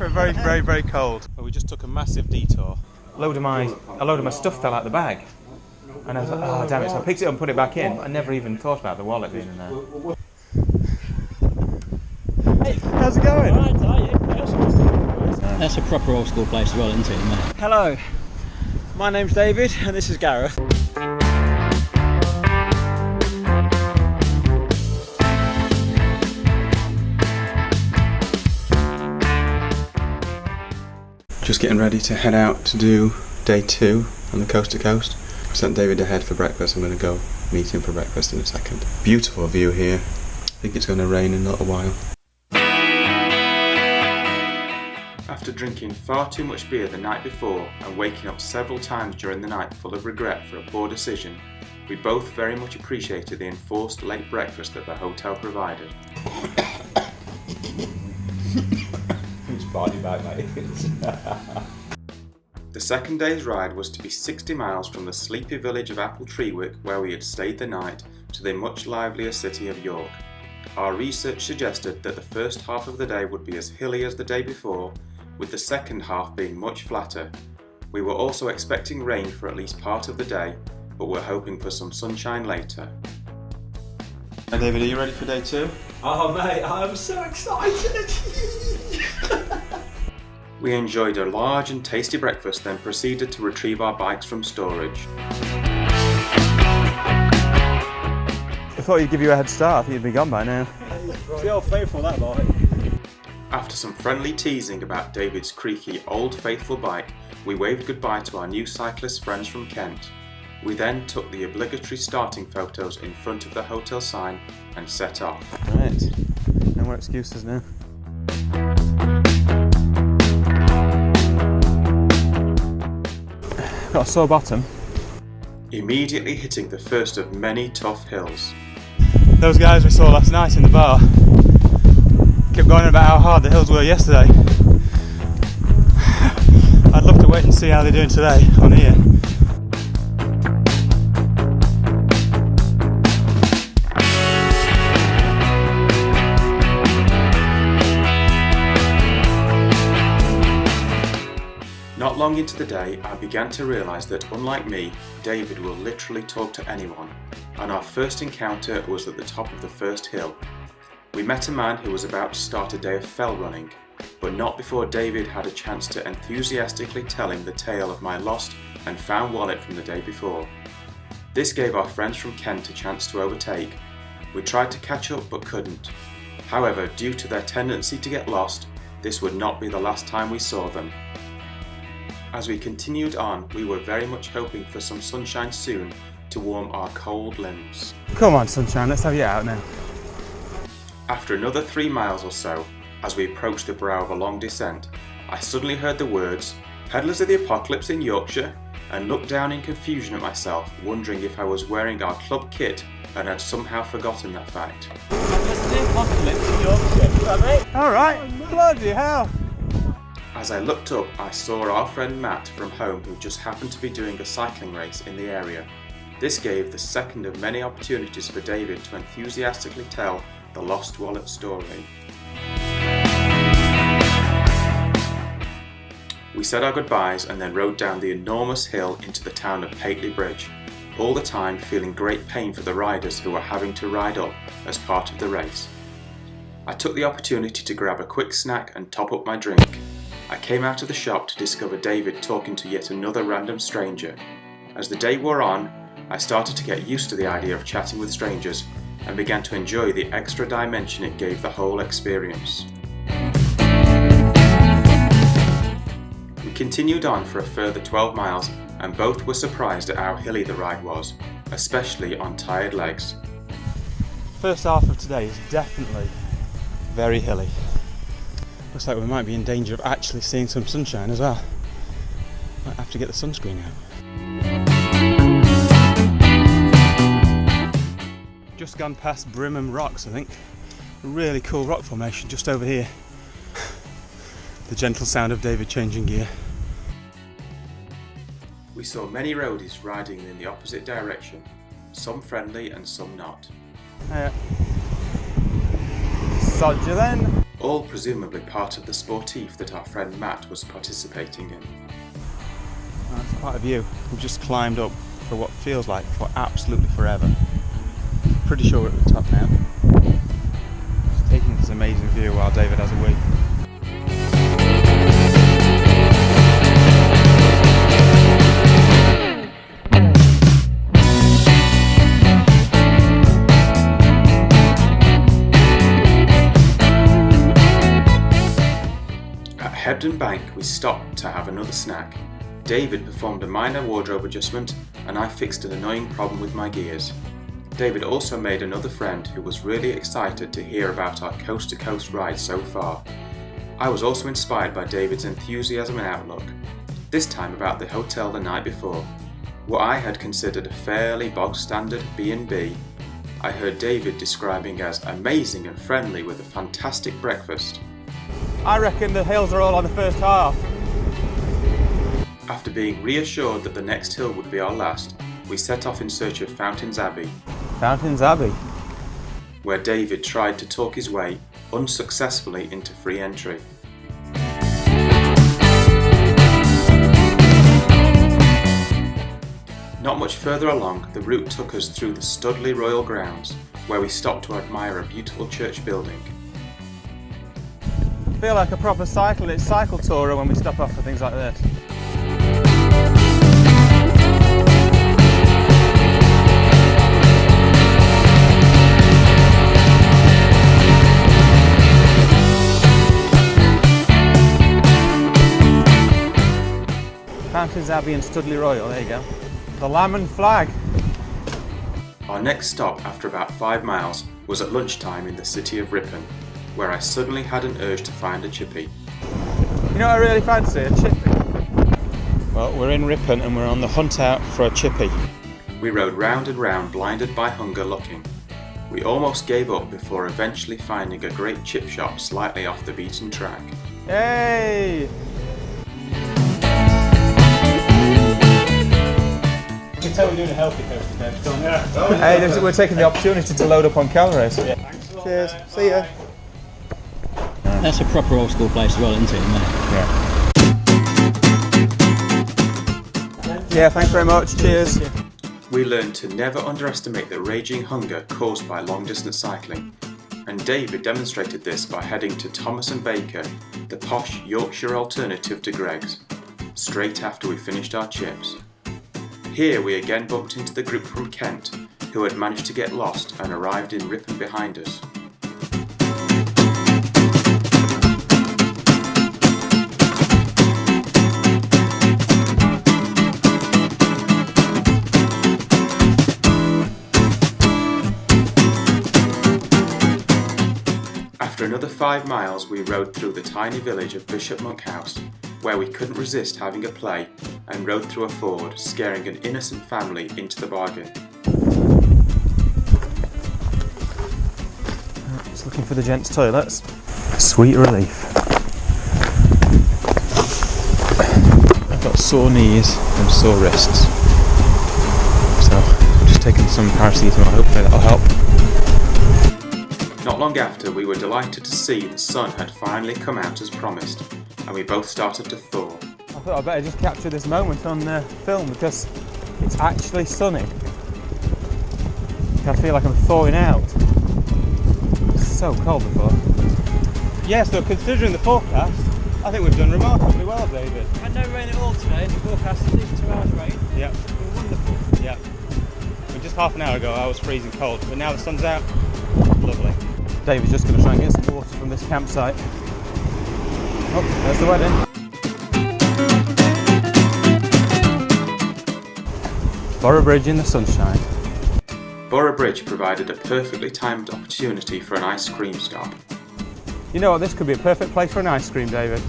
We're very cold. But we just took a massive detour. A load of my stuff fell out the bag. And I was like, oh damn it, so I picked it up and put it back in. I never even thought about the wallet being in there. Hey, how's it going? Alright, how are you? That's a proper old school place as well, isn't it, mate? Hello, my name's David and this is Gareth. Just getting ready to head out to do day 2 on the coast to coast. I sent David ahead for breakfast. I'm going to go meet him for breakfast in a second. Beautiful view here. I think it's going to rain in a little while. After drinking far too much beer the night before and waking up several times during the night full of regret for a poor decision, we both very much appreciated the enforced late breakfast that the hotel provided. Body back, mate. The second day's ride was to be 60 miles from the sleepy village of Appletreewick, where we had stayed the night, to the much livelier city of York. Our research suggested that the first half of the day would be as hilly as the day before, with the second half being much flatter. We were also expecting rain for at least part of the day, but were hoping for some sunshine later. Hey David, are you ready for day 2? Oh mate, I'm so excited! We enjoyed a large and tasty breakfast, then proceeded to retrieve our bikes from storage. I thought you'd give you a head start, I think you'd be gone by now. It's the old faithful, that boy. After some friendly teasing about David's creaky Old Faithful bike, we waved goodbye to our new cyclist friends from Kent. We then took the obligatory starting photos in front of the hotel sign and set off. Right, no more excuses now. Got a sore bottom. Immediately hitting the first of many tough hills. Those guys we saw last night in the bar kept going on about how hard the hills were yesterday. I'd love to wait and see how they're doing today on here. Not long into the day, I began to realise that, unlike me, David will literally talk to anyone, and our first encounter was at the top of the first hill. We met a man who was about to start a day of fell running, but not before David had a chance to enthusiastically tell him the tale of my lost and found wallet from the day before. This gave our friends from Kent a chance to overtake. We tried to catch up but couldn't. However, due to their tendency to get lost, this would not be the last time we saw them. As we continued on, we were very much hoping for some sunshine soon to warm our cold limbs. Come on sunshine, let's have you out now. After another 3 miles or so, as we approached the brow of a long descent, I suddenly heard the words, "Peddlers of the Apocalypse in Yorkshire," and looked down in confusion at myself, wondering if I was wearing our club kit and had somehow forgotten that fact. Peddlers of the Apocalypse in Yorkshire, is that mate? Alright, bloody hell. As I looked up, I saw our friend Matt from home, who just happened to be doing a cycling race in the area. This gave the second of many opportunities for David to enthusiastically tell the lost wallet story. We said our goodbyes and then rode down the enormous hill into the town of Pateley Bridge, all the time feeling great pain for the riders who were having to ride up as part of the race. I took the opportunity to grab a quick snack and top up my drink. I came out of the shop to discover David talking to yet another random stranger. As the day wore on, I started to get used to the idea of chatting with strangers and began to enjoy the extra dimension it gave the whole experience. We continued on for a further 12 miles and both were surprised at how hilly the ride was, especially on tired legs. First half of today is definitely very hilly. Looks like we might be in danger of actually seeing some sunshine as well. Might have to get the sunscreen out. Just gone past Brimham Rocks, I think. A really cool rock formation just over here. The gentle sound of David changing gear. We saw many roadies riding in the opposite direction, some friendly and some not. Sod you then. all presumably part of the sportif that our friend Matt was participating in. That's quite a view. We've just climbed up for what feels like for absolutely forever. Pretty sure we're at the top now. Just taking this amazing view while David has a wee. At Hebden Bank, we stopped to have another snack. David performed a minor wardrobe adjustment and I fixed an annoying problem with my gears. David also made another friend who was really excited to hear about our coast-to-coast ride so far. I was also inspired by David's enthusiasm and outlook, this time about the hotel the night before. What I had considered a fairly bog-standard B&B, I heard David describing as amazing and friendly with a fantastic breakfast. I reckon the hills are all on the first half. After being reassured that the next hill would be our last, we set off in search of Fountains Abbey. Fountains Abbey? Where David tried to talk his way, unsuccessfully, into free entry. Not much further along, the route took us through the Studley Royal Grounds, where we stopped to admire a beautiful church building. I feel like a proper cycle tourer when we stop off for things like this. Fountains Abbey and Studley Royal, there you go. The Lamb and Flag. Our next stop, after about 5 miles, was at lunchtime in the city of Ripon, where I suddenly had an urge to find a chippy. You know what I really fancy? A chippy. Well, we're in Ripon and we're on the hunt out for a chippy. We rode round and round, blinded by hunger looking. We almost gave up before eventually finding a great chip shop slightly off the beaten track. Yay! You can tell we're doing a healthy coast to coast. Yeah. Hey, we're taking the opportunity to load up on calories. Yeah. Cheers. See ya. That's a proper old school place as well, isn't it? Yeah, thanks very much. Cheers. We learned to never underestimate the raging hunger caused by long distance cycling, and David demonstrated this by heading to Thomas and Baker, the posh Yorkshire alternative to Greggs, straight after we finished our chips. Here we again bumped into the group from Kent, who had managed to get lost and arrived in Ripon behind us. After another 5 miles, we rode through the tiny village of Bishop Monkhouse, where we couldn't resist having a play, and rode through a ford, scaring an innocent family into the bargain. Just looking for the gents' toilets. Sweet relief. I've got sore knees and sore wrists, so I'm just taking some paracetamol. Hopefully that'll help. Not long after, we were delighted to see the sun had finally come out as promised, and we both started to thaw. I thought I'd better just capture this moment on film because it's actually sunny. I feel like I'm thawing out. It's so cold before. Yeah, so considering the forecast, I think we've done remarkably well, David. And no rain at all today, the forecast is 2 hours rain. Yeah. It's wonderful. Yeah. But just half an hour ago I was freezing cold, but now the sun's out. Lovely. David's just going to try and get some water from this campsite. Oh, there's the wedding. Borough Bridge in the sunshine. Borough Bridge provided a perfectly timed opportunity for an ice cream stop. You know what, this could be a perfect place for an ice cream, David.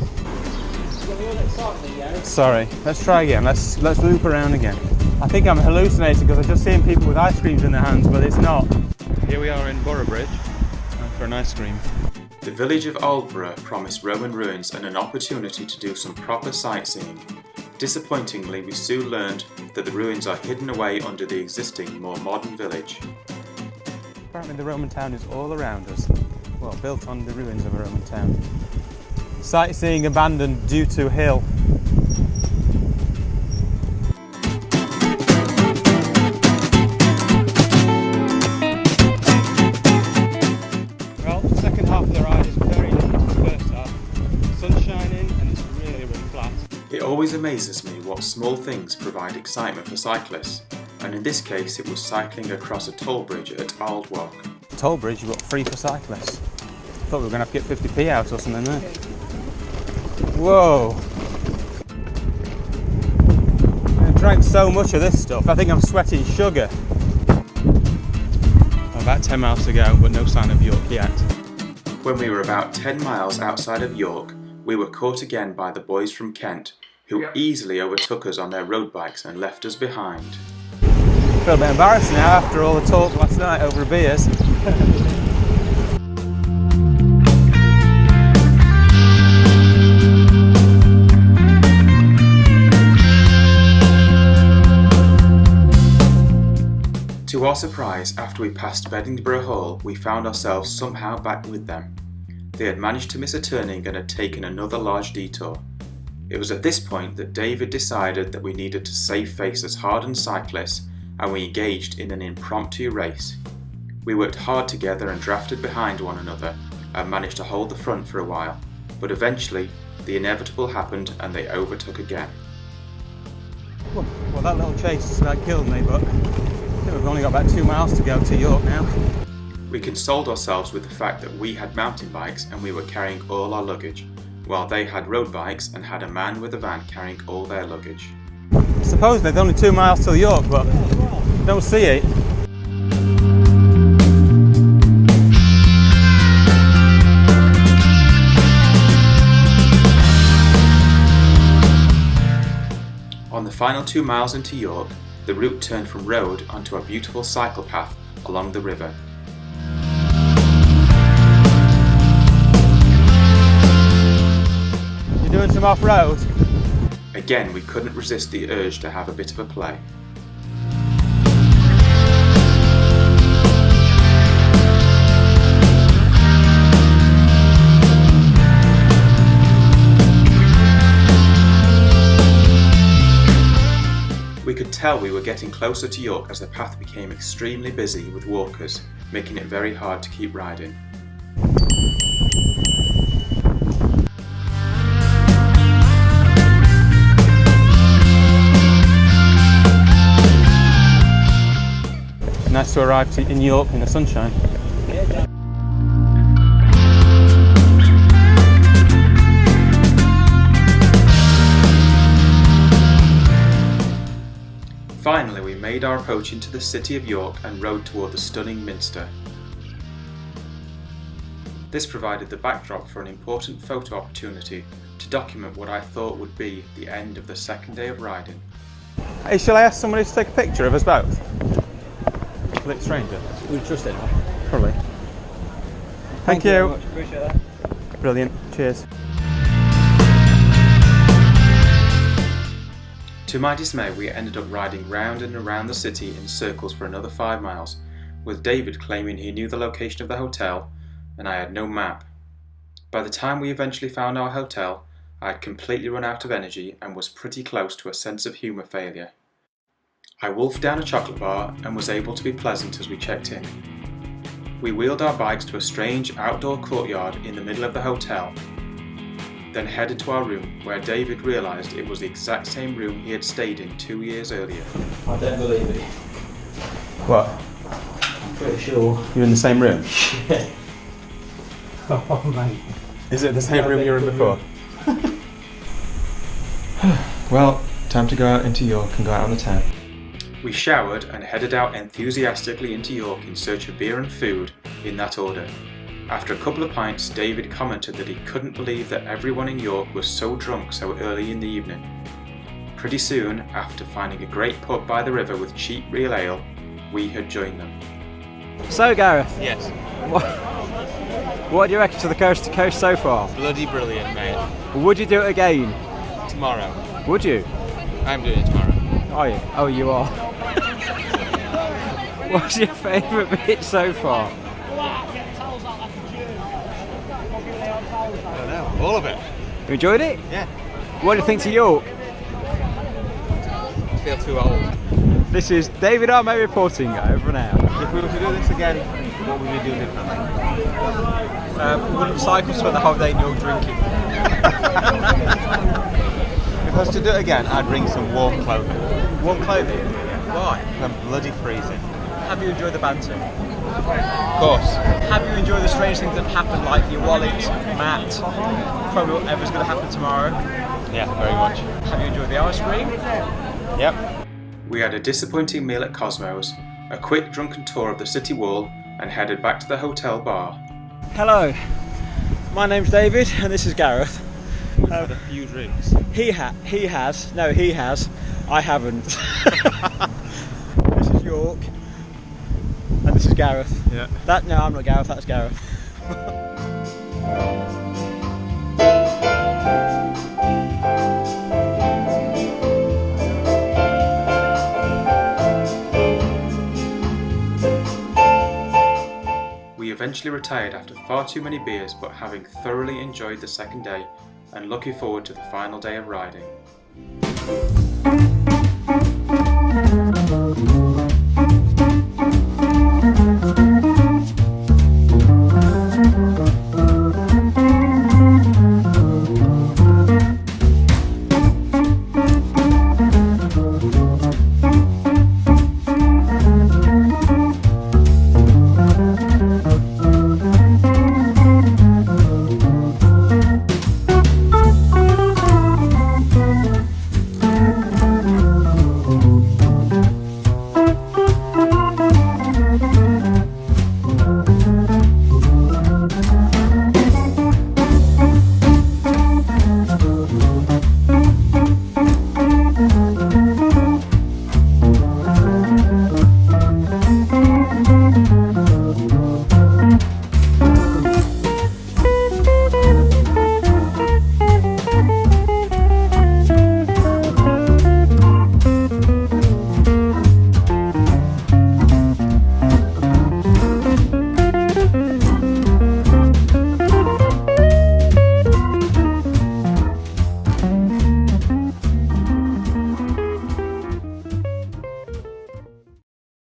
Sorry, let's try again. Let's loop around again. I think I'm hallucinating because I've just seen people with ice creams in their hands, but it's not. Here we are in Borough Bridge for an ice cream. The village of Aldborough promised Roman ruins and an opportunity to do some proper sightseeing. Disappointingly, we soon learned that the ruins are hidden away under the existing, more modern village. Apparently the Roman town is all around us. well, built on the ruins of a Roman town. Sightseeing abandoned due to hill. Well, the second half of the ride is very different to the first half. The sun's shining and it's really, really flat. It always amazes me what small things provide excitement for cyclists, and in this case it was cycling across a toll bridge at Aldwalk. Toll bridge, you got free for cyclists. Thought we were going to have to get 50p out or something there. Whoa! I drank so much of this stuff, I think I'm sweating sugar. About 10 miles to go, but no sign of York yet. When we were about 10 miles outside of York, we were caught again by the boys from Kent, who easily overtook us on their road bikes and left us behind. I feel a bit embarrassed now after all the talk last night over beers. To our surprise, after we passed Beddingborough Hall, we found ourselves somehow back with them. They had managed to miss a turning and had taken another large detour. It was at this point that David decided that we needed to save face as hardened cyclists, and we engaged in an impromptu race. We worked hard together and drafted behind one another and managed to hold the front for a while, but eventually the inevitable happened and they overtook again. Well, that little chase killed me, but I think we've only got about 2 miles to go to York now. We consoled ourselves with the fact that we had mountain bikes and we were carrying all our luggage, while they had road bikes and had a man with a van carrying all their luggage. Supposedly there's only 2 miles till York, but don't see it. On the final 2 miles into York, the route turned from road onto a beautiful cycle path along the river. You're doing some off-road? Again, we couldn't resist the urge to have a bit of a play. We could tell we were getting closer to York as the path became extremely busy with walkers, making it very hard to keep riding. Nice to arrive in York in the sunshine. Finally, we made our approach into the city of York and rode toward the stunning Minster. This provided the backdrop for an important photo opportunity to document what I thought would be the end of the second day of riding. Hey, shall I ask somebody to take a picture of us both? Complete stranger. We'd trust it. Probably. Thank you. Very much. Appreciate that. Brilliant. Cheers. To my dismay, we ended up riding round and around the city in circles for another 5 miles, with David claiming he knew the location of the hotel and I had no map. By the time we eventually found our hotel, I had completely run out of energy and was pretty close to a sense of humour failure. I wolfed down a chocolate bar and was able to be pleasant as we checked in. We wheeled our bikes to a strange outdoor courtyard in the middle of the hotel, then headed to our room, where David realised it was the exact same room he had stayed in 2 years earlier. I don't believe it. What? I'm pretty sure. You're in the same room? Yeah. Oh, mate. Is it the same room you were in before? Well, time to go out into York and go out on the town. We showered and headed out enthusiastically into York in search of beer and food, in that order. After a couple of pints, David commented that he couldn't believe that everyone in York was so drunk so early in the evening. Pretty soon, after finding a great pub by the river with cheap real ale, we had joined them. So, Gareth. Yes. What do you reckon to the coast to coast so far? Bloody brilliant, mate. Would you do it again? Tomorrow. Would you? I'm doing it tomorrow. Are you? Oh, you are. What's your favourite bit so far? All of it. You enjoyed it? Yeah. What do you think to York? I feel too old. This is David Armay reporting over now. If we were to do this again, what would we do differently? We wouldn't cycle spend the whole day in York drinking. If I was to do it again, I'd bring some warm clothing. Warm clothing? Why? I'm bloody freezing. Have you enjoyed the banter? Of course. Have you enjoyed the strange things that have happened, like your wallet, Matt, probably whatever's going to happen tomorrow? Yeah, very much. Have you enjoyed the ice cream? Yep. We had a disappointing meal at Cosmos, a quick drunken tour of the city wall, and headed back to the hotel bar. Hello, my name's David and this is Gareth. We've had a few drinks. He has. I haven't. This is York. And this is Gareth. Yeah. No, I'm not Gareth, that's Gareth. We eventually retired after far too many beers, but having thoroughly enjoyed the second day and looking forward to the final day of riding.